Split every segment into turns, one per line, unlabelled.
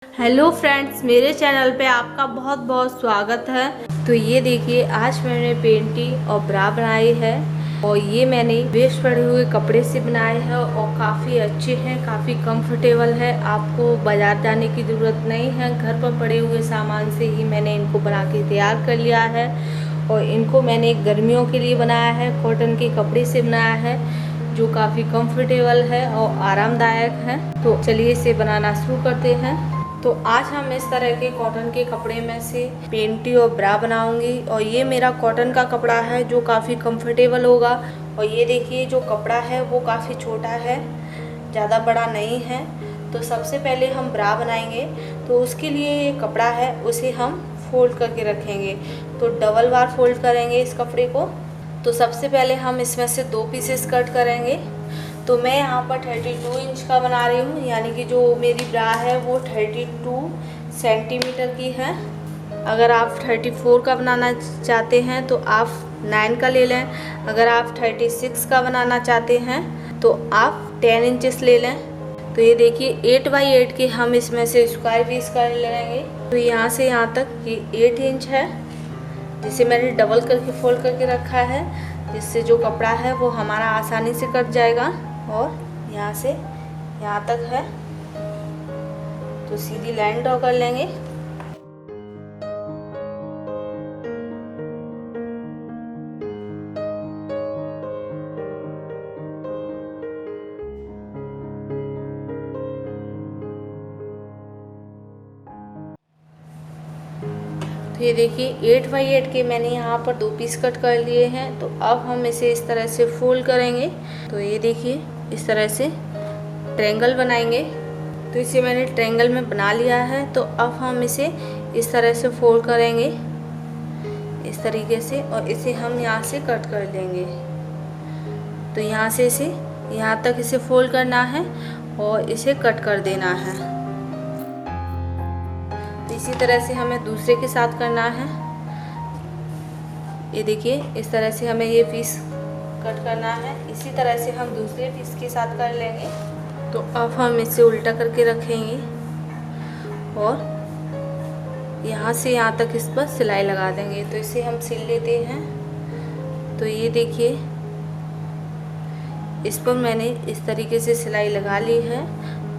Hello friends, मेरे channel पे आपका बहुत बहुत स्वागत है। तो ये देखिए, आज मैंने पेंटी और ब्रा बनाई है और ये मैंने वेस्ट पड़े हुए कपड़े से बनाए हैं और काफ़ी अच्छे हैं, काफ़ी कंफर्टेबल है। आपको बाज़ार जाने की ज़रूरत नहीं है, घर पर पड़े हुए सामान से ही मैंने इनको बना के तैयार कर लिया है। और इनको मैंने गर्मियों के लिए बनाया है, कॉटन के कपड़े से बनाया है जो काफ़ी कंफर्टेबल है और आरामदायक है। तो चलिए इसे बनाना शुरू करते हैं। तो आज हम इस तरह के कॉटन के कपड़े में से पेंटी और ब्रा बनाऊंगी और ये मेरा कॉटन का कपड़ा है जो काफ़ी कंफर्टेबल होगा। और ये देखिए, जो कपड़ा है वो काफ़ी छोटा है, ज़्यादा बड़ा नहीं है। तो सबसे पहले हम ब्रा बनाएंगे, तो उसके लिए ये कपड़ा है उसे हम फोल्ड करके रखेंगे। तो डबल बार फोल्ड करेंगे इस कपड़े को। तो सबसे पहले हम इसमें से 2 पीसेस कट करेंगे। तो मैं यहाँ पर 32 इंच का बना रही हूँ, यानी कि जो मेरी ब्रा है वो 32 सेंटीमीटर की है। अगर आप 34 का बनाना चाहते हैं तो आप 9 का ले लें। अगर आप 36 का बनाना चाहते हैं तो आप 10 इंचेस ले लें। तो ये देखिए, 8 बाई 8 के हम इसमें से स्क्वायर पीस कर लेंगे। तो यहाँ से यहाँ तक ये 8 इंच है, जिसे मैंने डबल करके फोल्ड करके रखा है, जिससे जो कपड़ा है वो हमारा आसानी से कट जाएगा। और यहाँ से यहाँ तक है, तो सीधी लाइन ड्रॉ कर लेंगे। तो ये देखिए, 8 बाई 8 के मैंने यहाँ पर 2 पीस कट कर लिए हैं। तो अब हम इसे इस तरह से फोल्ड करेंगे। तो ये देखिए, इस तरह से ट्रायंगल बनाएंगे। तो इसे मैंने ट्रायंगल में बना लिया है। तो अब हम इसे इस तरह से फोल्ड करेंगे, इस तरीके से, और इसे हम यहाँ से कट कर देंगे। तो यहाँ से इसे यहाँ तक इसे फोल्ड करना है और इसे कट कर देना है। इसी तरह से हमें दूसरे के साथ करना है। ये देखिए, इस तरह से हमें ये पीस कट करना है। इसी तरह से हम दूसरे पीस के साथ कर लेंगे। तो अब हम इसे उल्टा करके रखेंगे और यहाँ से यहाँ तक इस पर सिलाई लगा देंगे। तो इसे हम सिल लेते हैं। तो ये देखिए, इस पर मैंने इस तरीके से सिलाई लगा ली है।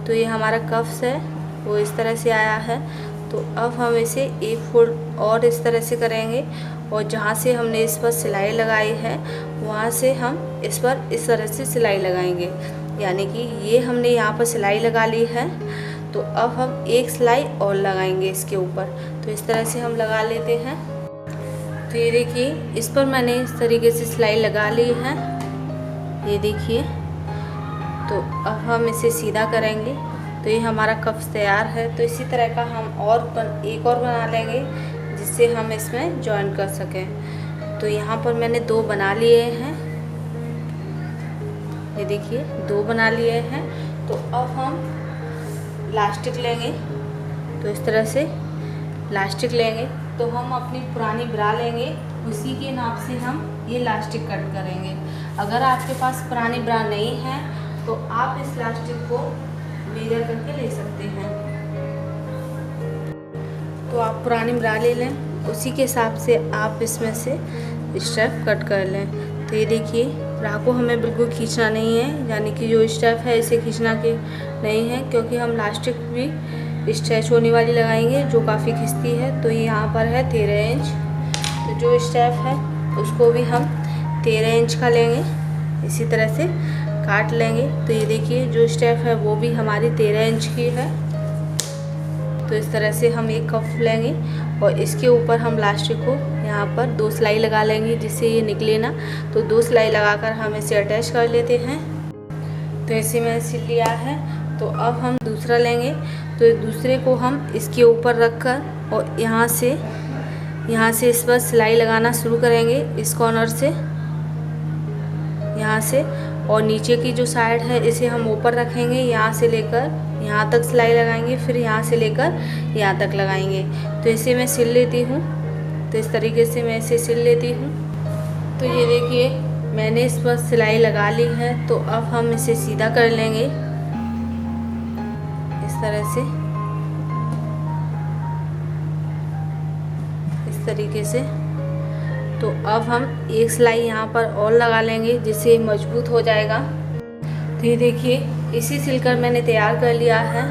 तो ये हमारा कफ्स है वो इस तरह से आया है। तो अब हम इसे एक फोल्ड और इस तरह से करेंगे और जहाँ से हमने इस पर सिलाई लगाई है वहाँ से हम इस पर इस तरह से सिलाई लगाएंगे। यानी कि ये हमने यहाँ पर सिलाई लगा ली है। तो अब हम एक सिलाई और लगाएंगे इसके ऊपर। तो इस तरह से हम लगा लेते हैं। तो ये देखिए, इस पर मैंने इस तरीके से सिलाई लगा ली है, ये देखिए। तो अब हम इसे सीधा करेंगे। तो ये हमारा कफ्स तैयार है। तो इसी तरह का हम एक और बना लेंगे जिससे हम इसमें जॉइन कर सकें। तो यहाँ पर मैंने 2 बना लिए हैं, ये देखिए 2 बना लिए हैं। तो अब हम लास्टिक लेंगे। तो इस तरह से लास्टिक लेंगे। तो हम अपनी पुरानी ब्रा लेंगे, उसी के नाप से हम ये लास्टिक कट करेंगे। अगर आपके पास पुरानी ब्रा नहीं है तो आप इस लास्टिक को मेजर करके ले सकते हैं। तो आप पुरानी ब्रा ले लें, उसी के हिसाब से आप इसमें से स्ट्रैप कट कर लें। तो ये देखिए, ब्रा को हमें बिल्कुल खींचना नहीं है, यानी कि जो स्ट्रैप है इसे खींचना के नहीं है, क्योंकि हम लास्टिक भी स्ट्रेच होने वाली लगाएंगे जो काफ़ी खिंचती है। तो ये यहाँ पर है 13 इंच। तो जो स्ट्रैप है उसको भी हम 13 इंच का लेंगे, इसी तरह से काट लेंगे। तो ये देखिए, जो स्टेप है वो भी हमारी 13 इंच की है। तो इस तरह से हम एक कफ लेंगे और इसके ऊपर हम लास्टिक को यहाँ पर 2 सिलाई लगा लेंगे जिससे ये निकले ना। तो 2 सिलाई लगाकर हम इसे अटैच कर लेते हैं। तो इसे मैंने सिल लिया है। तो अब हम दूसरा लेंगे। तो दूसरे को हम इसके ऊपर रखकर और यहाँ से इस पर सिलाई लगाना शुरू करेंगे, इस कॉर्नर से, यहाँ से। और नीचे की जो साइड है इसे हम ऊपर रखेंगे, यहाँ से लेकर यहाँ तक सिलाई लगाएंगे, फिर यहाँ से लेकर यहाँ तक लगाएंगे। तो इसे मैं सिल लेती हूँ। तो इस तरीके से मैं इसे सिल लेती हूँ। तो ये देखिए, मैंने इस पर सिलाई लगा ली है। तो अब हम इसे सीधा कर लेंगे इस तरह से। इस तरीके से। तो अब हम एक सिलाई यहाँ पर और लगा लेंगे जिससे मजबूत हो जाएगा। तो ये देखिए इसी सिलकर मैंने तैयार कर लिया है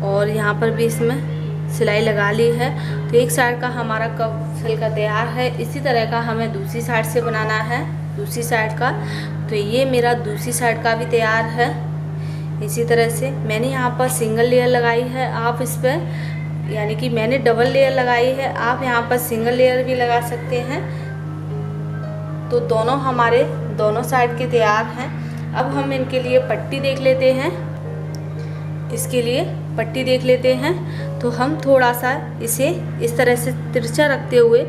और यहाँ पर भी इसमें सिलाई लगा ली है। तो एक साइड का हमारा कप सिलकर तैयार है। इसी तरह का हमें दूसरी साइड से बनाना है, दूसरी साइड का। तो ये मेरा दूसरी साइड का भी तैयार है। इसी तरह से मैंने यहाँ पर सिंगल लेयर लगाई है, आप इस पर यानी कि मैंने डबल लेयर लगाई है, आप यहाँ पर सिंगल लेयर भी लगा सकते हैं। तो दोनों हमारे दोनों साइड के तैयार हैं। अब हम इनके लिए पट्टी देख लेते हैं। इसके लिए पट्टी देख लेते हैं। तो हम थोड़ा सा इसे इस तरह से तिरछा रखते हुए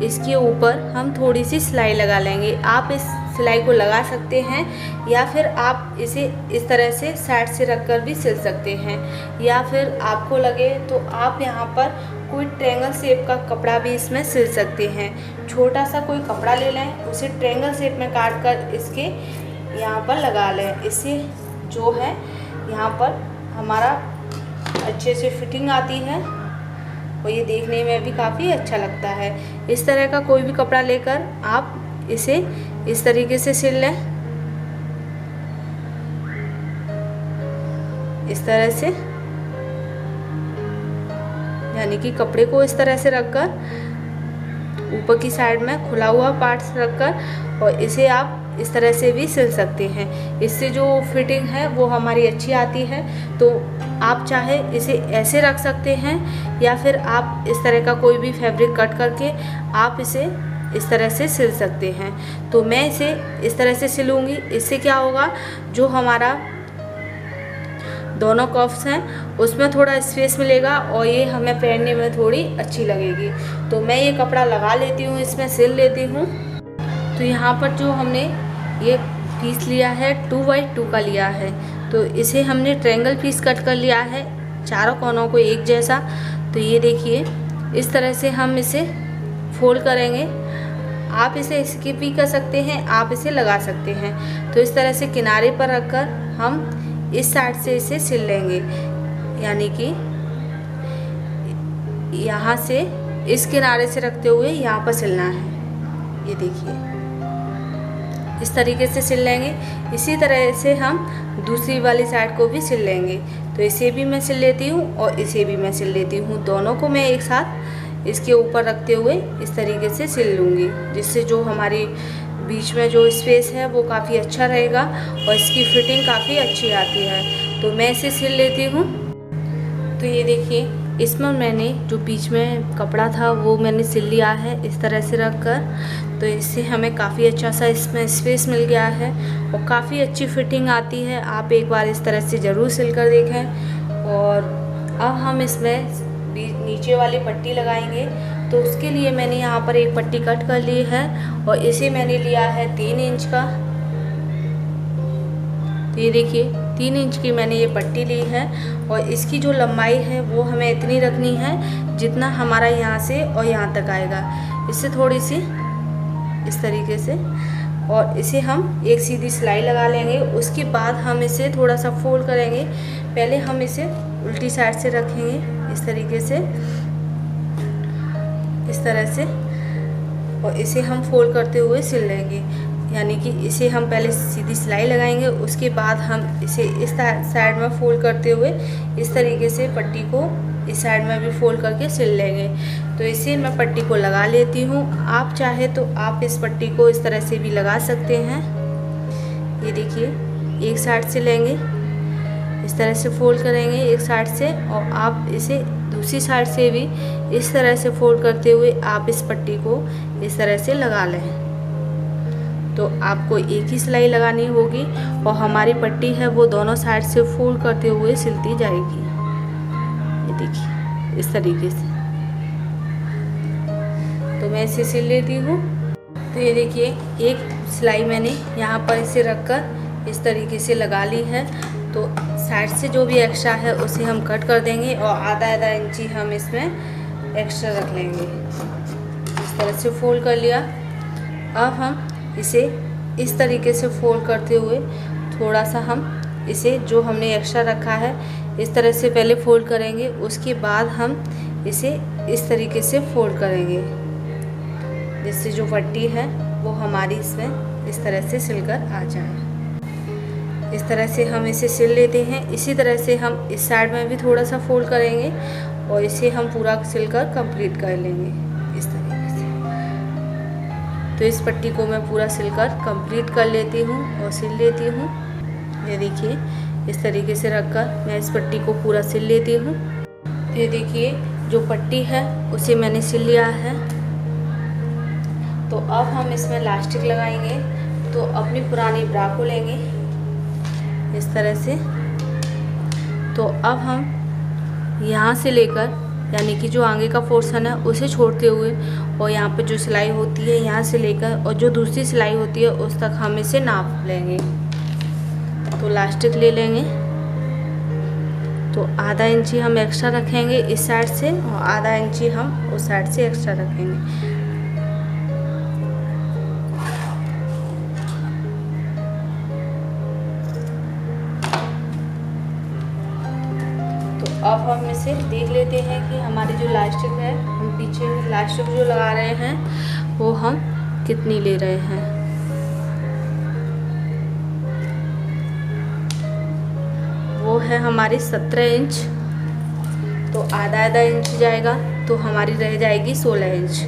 इसके ऊपर हम थोड़ी सी सिलाई लगा लेंगे। आप इस सिलाई को लगा सकते हैं या फिर आप इसे इस तरह से साइड से रखकर भी सिल सकते हैं, या फिर आपको लगे तो आप यहाँ पर कोई ट्रायंगल शेप का कपड़ा भी इसमें सिल सकते हैं। छोटा सा कोई कपड़ा ले लें, उसे ट्रायंगल शेप में काट कर इसके यहाँ पर लगा लें। इससे जो है यहाँ पर हमारा अच्छे से फिटिंग आती है और ये देखने में भी काफ़ी अच्छा लगता है। इस तरह का कोई भी कपड़ा लेकर आप इसे इस तरीके से सिल लें, इस तरह से, यानी कि कपड़े को इस तरह से रखकर ऊपर की साइड में खुला हुआ पार्ट रखकर और इसे आप इस तरह से भी सिल सकते हैं। इससे जो फिटिंग है वो हमारी अच्छी आती है। तो आप चाहे इसे ऐसे रख सकते हैं या फिर आप इस तरह का कोई भी फैब्रिक कट करके आप इसे इस तरह से सिल सकते हैं। तो मैं इसे इस तरह से सिलूँगी। इससे क्या होगा, जो हमारा दोनों कफ्स हैं उसमें थोड़ा स्पेस मिलेगा और ये हमें पहनने में थोड़ी अच्छी लगेगी। तो मैं ये कपड़ा लगा लेती हूँ, इसमें सिल लेती हूँ। तो यहाँ पर जो हमने ये पीस लिया है 2x2 का लिया है, तो इसे हमने ट्रायंगल पीस कट कर लिया है, चारों कोनों को एक जैसा। तो ये देखिए इस तरह से हम इसे फोल्ड करेंगे। आप इसे स्किप भी कर सकते हैं, आप इसे लगा सकते हैं। तो इस तरह से किनारे पर रखकर हम इस साइड से इसे सिल लेंगे, यानी कि यहाँ से इस किनारे से रखते हुए यहाँ पर सिलना है। ये देखिए इस तरीके से सिल लेंगे। इसी तरह से हम दूसरी वाली साइड को भी सिल लेंगे। तो इसे भी मैं सिल लेती हूँ और इसे भी मैं सिल लेती हूँ। दोनों को मैं एक साथ इसके ऊपर रखते हुए इस तरीके से सिल लूँगी, जिससे जो हमारी बीच में जो स्पेस है वो काफ़ी अच्छा रहेगा और इसकी फिटिंग काफ़ी अच्छी आती है। तो मैं इसे सिल लेती हूँ। तो ये देखिए इसमें मैंने जो बीच में कपड़ा था वो मैंने सिल लिया है इस तरह से रखकर। तो इससे हमें काफ़ी अच्छा सा इसमें स्पेस मिल गया है और काफ़ी अच्छी फिटिंग आती है। आप एक बार इस तरह से ज़रूर सिल कर देखें। और अब हम इसमें नीचे वाली पट्टी लगाएंगे। तो उसके लिए मैंने यहाँ पर एक पट्टी कट कर ली है और इसे मैंने लिया है 3 इंच का। तो ये देखिए 3 इंच की मैंने ये पट्टी ली है और इसकी जो लंबाई है वो हमें इतनी रखनी है जितना हमारा यहाँ से और यहाँ तक आएगा। इससे थोड़ी सी इस तरीके से, और इसे हम एक सीधी सिलाई लगा लेंगे। उसके बाद हम इसे थोड़ा सा फोल्ड करेंगे। पहले हम इसे उल्टी साइड से रखेंगे इस तरीके से, इस तरह से, और इसे हम फोल्ड करते हुए सिल लेंगे। यानी कि इसे हम पहले सीधी सिलाई लगाएंगे, उसके बाद हम इसे इस साइड में फोल्ड करते हुए इस तरीके से पट्टी को इस साइड में भी फोल्ड करके सिल लेंगे। तो इसे मैं पट्टी को लगा लेती हूँ। आप चाहे तो आप इस पट्टी को इस तरह से भी लगा सकते हैं। ये देखिए एक साइड से लेंगे, इस तरह से फोल्ड करेंगे एक साइड से, और आप इसे दूसरी साइड से भी इस तरह से फोल्ड करते हुए आप इस पट्टी को इस तरह से लगा लें। तो आपको एक ही सिलाई लगानी होगी और हमारी पट्टी है वो दोनों साइड से फोल्ड करते हुए सिलती जाएगी। ये देखिए इस तरीके से। तो मैं इसे सिल लेती हूँ। तो ये देखिए एक सिलाई मैंने यहाँ पर इसे रखकर इस तरीके से लगा ली है। तो साइड से जो भी एक्स्ट्रा है उसे हम कट कर देंगे और आधा इंची हम इसमें एक्स्ट्रा रख लेंगे। इस तरह से फोल्ड कर लिया। अब हम इसे इस तरीके से फोल्ड करते हुए थोड़ा सा हम इसे जो हमने एक्स्ट्रा रखा है इस तरह से पहले फोल्ड करेंगे। उसके बाद हम इसे इस तरीके से फोल्ड करेंगे, जिससे जो पट्टी है वो हमारी इसमें इस तरह से सिलकर आ जाए। इस तरह से हम इसे सिल लेते हैं। इसी तरह से हम इस साइड में भी थोड़ा सा फोल्ड करेंगे और इसे हम पूरा सिलकर कंप्लीट कर लेंगे इस तरीके से। तो इस पट्टी को मैं पूरा सिलकर कंप्लीट कर लेती हूँ और सिल लेती हूँ। ये देखिए, इस तरीके से रखकर मैं इस पट्टी को पूरा सिल लेती हूँ। ये देखिए, जो पट्टी है उसे मैंने सिल लिया है। तो अब हम इसमें इलास्टिक लगाएंगे। तो अपनी पुरानी ब्रा को लेंगे इस तरह से। तो अब हम यहाँ से लेकर, यानी कि जो आगे का पोर्शन है उसे छोड़ते हुए, और यहाँ पे जो सिलाई होती है यहाँ से लेकर और जो दूसरी सिलाई होती है उस तक हम इसे नाप लेंगे। तो इलास्टिक ले लेंगे। तो आधा इंची हम एक्स्ट्रा रखेंगे इस साइड से और आधा इंची हम उस साइड से एक्स्ट्रा रखेंगे। अब हम इसे देख लेते हैं कि हमारी जो इलास्टिक है, हम पीछे इलास्टिक जो लगा रहे हैं वो हम कितनी ले रहे हैं। वो है हमारी 17 इंच। तो आधा आधा इंच जाएगा तो हमारी रह जाएगी 16 इंच।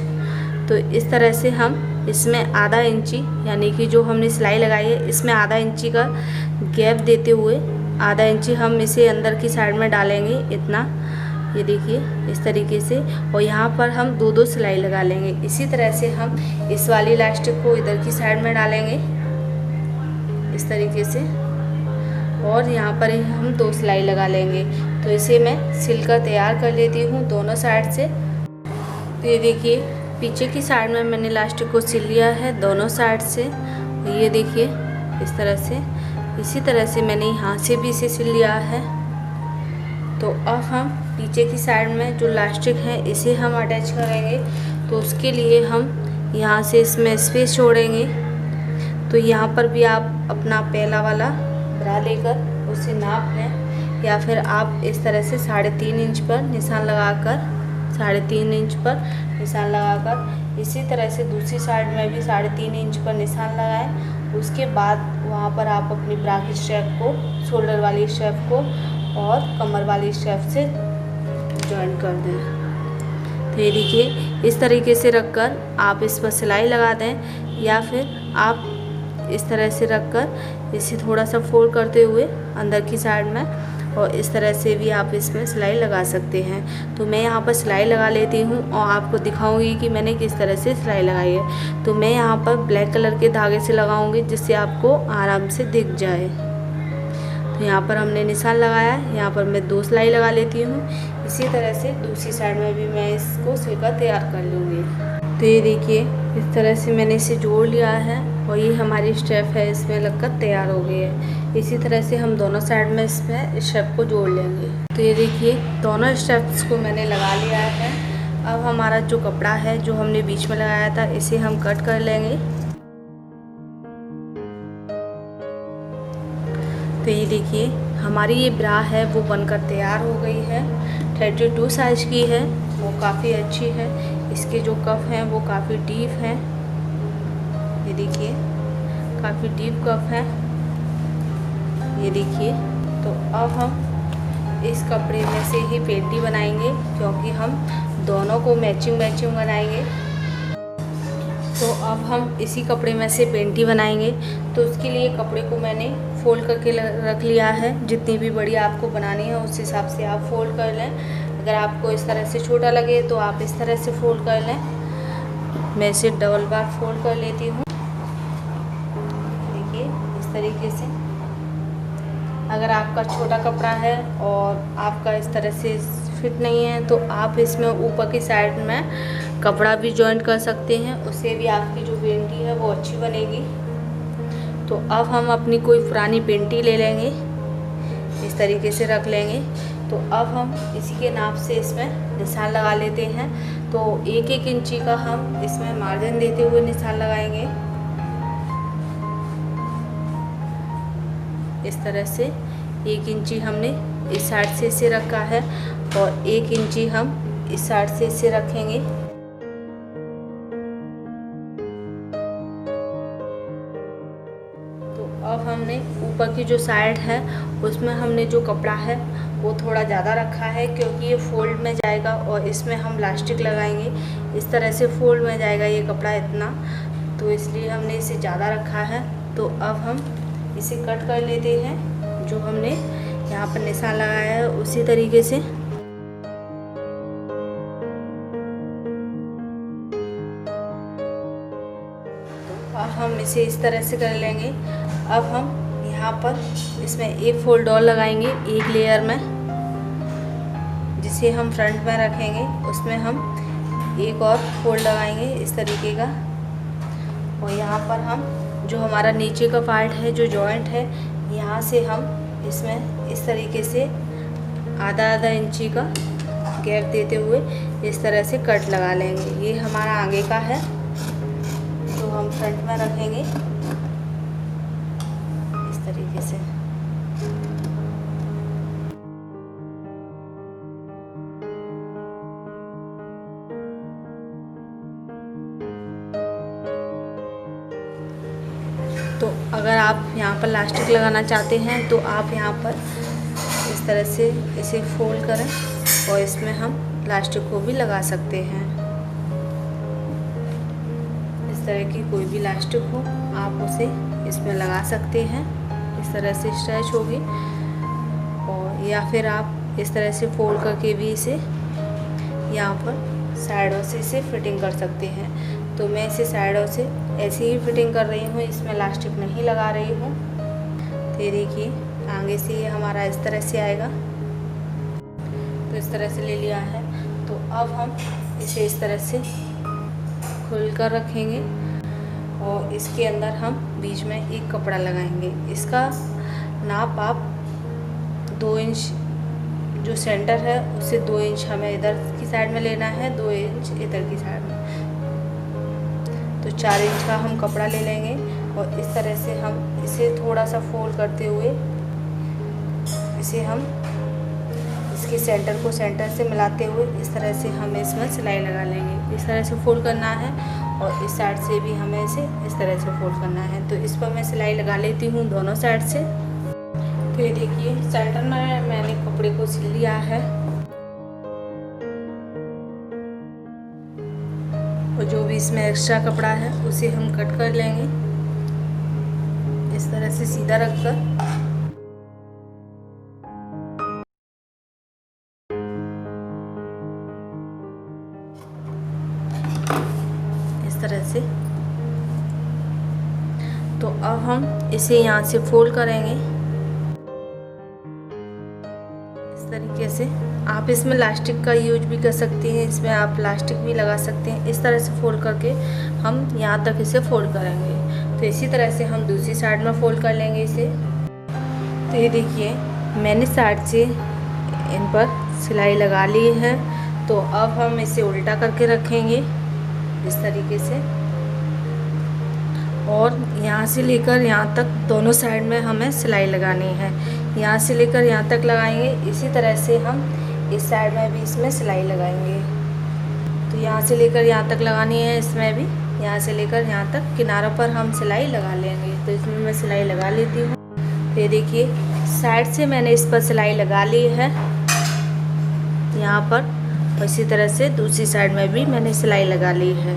तो इस तरह से हम इसमें आधा इंची, यानी कि जो हमने सिलाई लगाई है इसमें आधा इंची का गैप देते हुए आधा इंची हम इसे अंदर की साइड में डालेंगे इतना। ये देखिए इस तरीके से, और यहाँ पर हम दो दो सिलाई लगा लेंगे। इसी तरह से हम इस वाली इलास्टिक को इधर की साइड में डालेंगे इस तरीके से, और यहाँ पर हम दो सिलाई लगा लेंगे। तो इसे मैं सिलकर तैयार कर लेती हूँ दोनों साइड से। तो ये देखिए, पीछे की साइड में मैंने इलास्टिक को सिल लिया है दोनों साइड से। ये देखिए इस तरह से। इसी तरह से मैंने यहाँ से भी इसे सिल लिया है। तो अब हम पीछे की साइड में जो इलास्टिक है इसे हम अटैच करेंगे। तो उसके लिए हम यहाँ से इसमें स्पेस छोड़ेंगे। तो यहाँ पर भी आप अपना पहला वाला ब्रा लेकर उसे नाप लें, या फिर आप इस तरह से 3.5 इंच पर निशान लगाकर 3.5 इंच पर निशान लगाकर इसी तरह से दूसरी साइड में भी 3.5 इंच पर निशान लगाएं। उसके बाद वहाँ पर आप अपनी ब्रा की स्ट्रैप को, शोल्डर वाली स्ट्रैप को और कमर वाली स्ट्रैप से जॉइन कर दें। तो ये देखिए, इस तरीके से रखकर आप इस पर सिलाई लगा दें, या फिर आप इस तरह से रखकर इसे थोड़ा सा फोल्ड करते हुए अंदर की साइड में, और इस तरह से भी आप इसमें सिलाई लगा सकते हैं। तो मैं यहाँ पर सिलाई लगा लेती हूँ और आपको दिखाऊंगी कि मैंने किस तरह से सिलाई लगाई है। तो मैं यहाँ पर ब्लैक कलर के धागे से लगाऊंगी, जिससे आपको आराम से दिख जाए। तो यहाँ पर हमने निशान लगाया है, यहाँ पर मैं 2 सिलाई लगा लेती हूँ। इसी तरह से दूसरी साइड में भी मैं इसको सिलकर तैयार कर लूँगी। तो ये देखिए, इस तरह से मैंने इसे जोड़ लिया है और ये हमारी स्ट्रैप है इसमें लगकर तैयार हो गई है। इसी तरह से हम दोनों साइड में इसमें स्ट्रैप को जोड़ लेंगे। तो ये देखिए, दोनों स्ट्रैप्स को मैंने लगा लिया है। अब हमारा जो कपड़ा है जो हमने बीच में लगाया था, इसे हम कट कर लेंगे। तो ये देखिए, हमारी ये ब्रा है वो बनकर तैयार हो गई है। 32 साइज की है, वो काफ़ी अच्छी है। इसके जो कफ हैं वो काफ़ी डीप हैं। ये देखिए, काफ़ी डीप कफ है। ये देखिए। तो अब हम इस कपड़े में से ही पेंटी बनाएंगे, क्योंकि हम दोनों को मैचिंग बनाएंगे। तो अब हम इसी कपड़े में से पेंटी बनाएंगे। तो उसके लिए कपड़े को मैंने फोल्ड करके रख लिया है। जितनी भी बड़ी आपको बनानी है उस हिसाब से आप फोल्ड कर लें। अगर आपको इस तरह से छोटा लगे तो आप इस तरह से फोल्ड कर लें। मैं इसे डबल बार फोल्ड कर लेती हूँ। देखिए इस तरीके से। अगर आपका छोटा कपड़ा है और आपका इस तरह से फिट नहीं है तो आप इसमें ऊपर की साइड में कपड़ा भी जॉइंट कर सकते हैं, उससे भी आपकी जो पेंटी है वो अच्छी बनेगी। तो अब हम अपनी कोई पुरानी पेंटी ले लेंगे, इस तरीके से रख लेंगे। तो अब हम इसी के नाप से इसमें निशान लगा लेते हैं। तो 1-1 इंची का हम इसमें मार्जिन देते हुए निशान लगाएंगे। इस तरह से 1 इंची हमने इस साइड से इसे रखा है और 1 इंची हम इस साइड से इसे रखेंगे। तो अब हमने ऊपर की जो साइड है उसमें हमने जो कपड़ा है वो थोड़ा ज़्यादा रखा है, क्योंकि ये फोल्ड में जाएगा और इसमें हम इलास्टिक लगाएंगे। इस तरह से फोल्ड में जाएगा ये कपड़ा इतना, तो इसलिए हमने इसे ज़्यादा रखा है। तो अब हम इसे कट कर लेते हैं। जो हमने यहाँ पर निशान लगाया है उसी तरीके से अब हम इसे इस तरह से कर लेंगे। अब हम यहाँ पर इसमें एक फोल्ड और लगाएंगे एक लेयर में, जिसे हम फ्रंट में रखेंगे। उसमें हम एक और फोल्ड लगाएंगे इस तरीके का, और यहाँ पर हम जो हमारा नीचे का पार्ट है, जो जॉइंट है, यहाँ से हम इसमें इस तरीके से आधा आधा इंची का गैप देते हुए इस तरह से कट लगा लेंगे। ये हमारा आगे का है जो हम फ्रंट में रखेंगे इस तरीके से। तो अगर आप यहाँ पर इलास्टिक लगाना चाहते हैं तो आप यहाँ पर इस तरह से इसे फोल्ड करें और इसमें हम इलास्टिक को भी लगा सकते हैं। इस तरह की कोई भी इलास्टिक हो आप उसे इसमें लगा सकते हैं। इस तरह से स्ट्रेच होगी, और या फिर आप इस तरह से फोल्ड करके भी इसे यहाँ पर साइडों से इसे फिटिंग कर सकते हैं। तो मैं इसे साइडों से ऐसे ही फिटिंग कर रही हूँ, इसमें इलास्टिक नहीं लगा रही हूँ। तो ये देखिए आगे से ये हमारा इस तरह से आएगा। तो इस तरह से ले लिया है। तो अब हम इसे इस तरह से खोल कर रखेंगे और इसके अंदर हम बीच में एक कपड़ा लगाएंगे। इसका नाप आप 2 इंच जो सेंटर है उससे 2 इंच हमें इधर की साइड में लेना है, 2 इंच इधर की साइड में। तो 4 इंच का हम कपड़ा ले लेंगे और इस तरह से हम इसे थोड़ा सा फोल्ड करते हुए इसे हम इसके सेंटर को सेंटर से मिलाते हुए इस तरह से हम इसमें सिलाई लगा लेंगे। इस तरह से फोल्ड करना है और इस साइड से भी हमें इसे इस तरह से फोल्ड करना है। तो इस पर मैं सिलाई लगा लेती हूँ दोनों साइड से। तो ये देखिए सेंटर में मैंने कपड़े को सिल लिया है, और जो भी इसमें एक्स्ट्रा कपड़ा है उसे हम कट कर लेंगे इस तरह से सीधा रखकर। इस तरह से। तो अब हम इसे यहाँ से फोल्ड करेंगे इस तरीके से। आप इसमें इलास्टिक का यूज भी कर सकते हैं, इसमें आप प्लास्टिक भी लगा सकते हैं। इस तरह से फोल्ड करके हम यहाँ तक इसे फोल्ड करेंगे। तो इसी तरह से हम दूसरी साइड में फोल्ड कर लेंगे इसे। तो ये देखिए मैंने साइड से इन पर सिलाई लगा ली है। तो अब हम इसे उल्टा करके रखेंगे इस तरीके से, और यहाँ से लेकर यहाँ तक दोनों साइड में हमें सिलाई लगानी है। यहाँ से लेकर यहाँ तक लगाएंगे, इसी तरह से हम इस साइड में भी इसमें सिलाई लगाएंगे। तो यहाँ से लेकर यहाँ तक लगानी है, इसमें भी यहाँ से लेकर यहाँ तक किनारों पर हम सिलाई लगा लेंगे। तो इसमें मैं सिलाई लगा लेती हूँ। तो ये देखिए साइड से मैंने इस पर सिलाई लगा ली है यहाँ पर, इसी तरह से दूसरी साइड में भी मैंने सिलाई लगा ली है।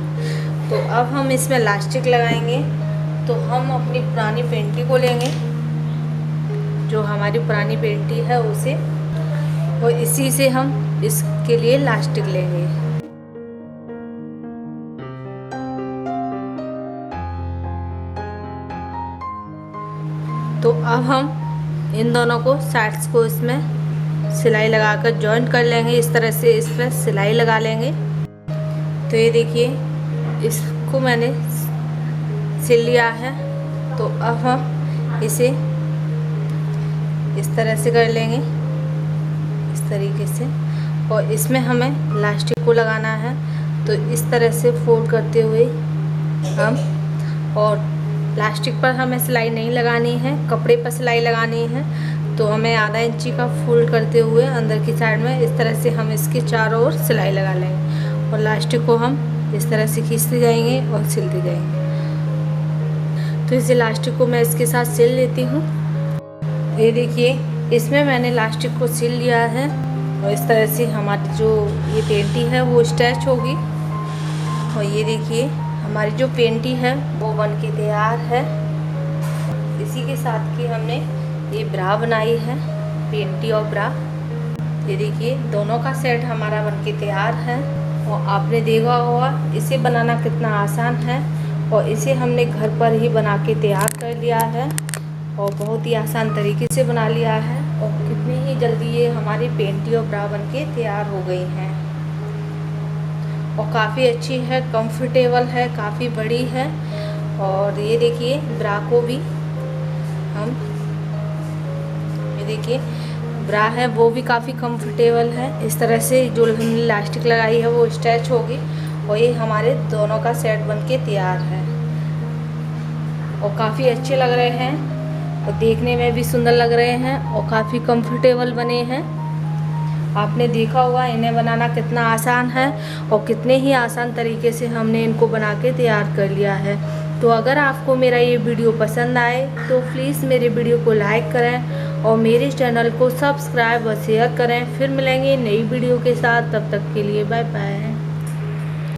तो अब हम इसमें इलास्टिक लगाएंगे। तो हम अपनी पुरानी पेंटी को लेंगे, जो हमारी पुरानी पेंटी है उसे, और इसी से हम इसके लिए इलास्टिक लेंगे। तो अब हम इन दोनों को साइड्स को इसमें सिलाई लगाकर जॉइंट कर लेंगे। इस तरह से इस पर सिलाई लगा लेंगे। तो ये देखिए इसको मैंने सिल लिया है। तो अब हम इसे इस तरह से कर लेंगे इस तरीके से, और इसमें हमें इलास्टिक को लगाना है। तो इस तरह से फोल्ड करते हुए हम, और प्लास्टिक पर हमें सिलाई नहीं लगानी है, कपड़े पर सिलाई लगानी है। तो हमें आधा इंची का फोल्ड करते हुए अंदर की साइड में इस तरह से हम इसके चारों ओर सिलाई लगा लेंगे और लास्टिक को हम इस तरह से खींचते जाएंगे और सिलते जाएंगे। तो इस इलास्टिक को मैं इसके साथ सिल लेती हूँ। ये देखिए इसमें मैंने इलास्टिक को सिल लिया है और इस तरह से हमारी जो ये पेंटी है वो स्ट्रेच होगी। और ये देखिए हमारी जो पेंटी है वो बन के तैयार है। इसी के साथ की हमने ये ब्रा बनाई है, पेंटी और ब्रा। ये देखिए दोनों का सेट हमारा बन के तैयार है और आपने देखा होगा इसे बनाना कितना आसान है और इसे हमने घर पर ही बना के तैयार कर लिया है और बहुत ही आसान तरीके से बना लिया है और कितनी ही जल्दी ये हमारी पेंटी और ब्रा बन के तैयार हो गई हैं और काफ़ी अच्छी है, कंफर्टेबल है, काफ़ी बड़ी है। और ये देखिए ब्रा को भी हम, ये देखिए ब्रा है वो भी काफ़ी कंफर्टेबल है। इस तरह से जो हमने इलास्टिक लगाई है वो स्ट्रेच होगी और ये हमारे दोनों का सेट बन के तैयार है और काफ़ी अच्छे लग रहे हैं और देखने में भी सुंदर लग रहे हैं और काफ़ी कंफर्टेबल बने हैं। आपने देखा होगा इन्हें बनाना कितना आसान है और कितने ही आसान तरीके से हमने इनको बना के तैयार कर लिया है। तो अगर आपको मेरा ये वीडियो पसंद आए तो प्लीज़ मेरे वीडियो को लाइक करें और मेरे चैनल को सब्सक्राइब और शेयर करें। फिर मिलेंगे नई वीडियो के साथ, तब तक के लिए बाय बाय।